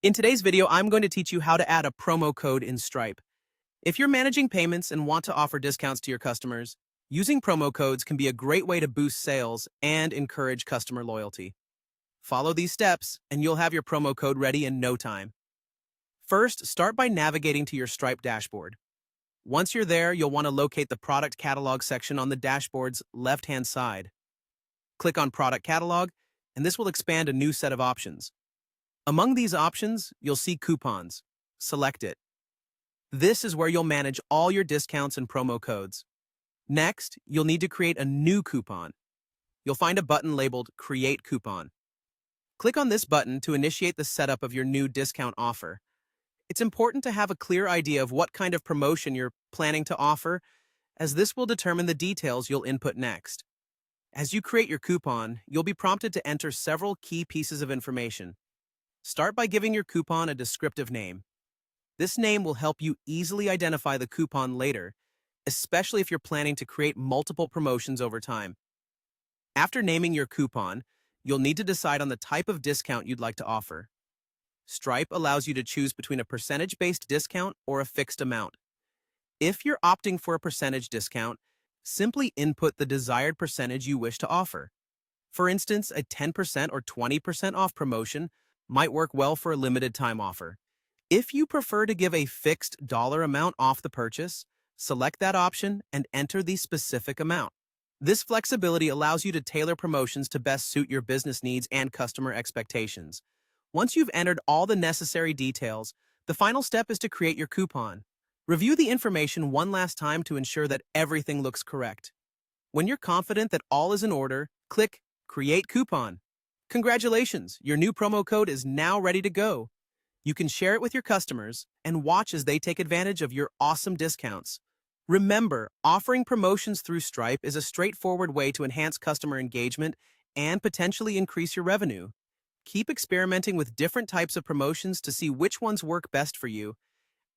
In today's video, I'm going to teach you how to add a promo code in Stripe. If you're managing payments and want to offer discounts to your customers, using promo codes can be a great way to boost sales and encourage customer loyalty. Follow these steps, and you'll have your promo code ready in no time. First, start by navigating to your Stripe dashboard. Once you're there, you'll want to locate the Product Catalog section on the dashboard's left-hand side. Click on Product Catalog, and this will expand a new set of options. Among these options, you'll see Coupons. Select it. This is where you'll manage all your discounts and promo codes. Next, you'll need to create a new coupon. You'll find a button labeled Create Coupon. Click on this button to initiate the setup of your new discount offer. It's important to have a clear idea of what kind of promotion you're planning to offer, as this will determine the details you'll input next. As you create your coupon, you'll be prompted to enter several key pieces of information. Start by giving your coupon a descriptive name. This name will help you easily identify the coupon later, especially if you're planning to create multiple promotions over time. After naming your coupon, you'll need to decide on the type of discount you'd like to offer. Stripe allows you to choose between a percentage-based discount or a fixed amount. If you're opting for a percentage discount, simply input the desired percentage you wish to offer. For instance, a 10% or 20% off promotion might work well for a limited time offer. If you prefer to give a fixed dollar amount off the purchase, select that option and enter the specific amount. This flexibility allows you to tailor promotions to best suit your business needs and customer expectations. Once you've entered all the necessary details, the final step is to create your coupon. Review the information one last time to ensure that everything looks correct. When you're confident that all is in order, click Create Coupon. Congratulations, your new promo code is now ready to go. You can share it with your customers and watch as they take advantage of your awesome discounts. Remember, offering promotions through Stripe is a straightforward way to enhance customer engagement and potentially increase your revenue. Keep experimenting with different types of promotions to see which ones work best for you,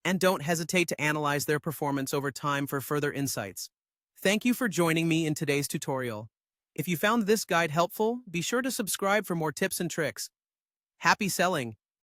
and don't hesitate to analyze their performance over time for further insights. Thank you for joining me in today's tutorial. If you found this guide helpful, be sure to subscribe for more tips and tricks. Happy selling!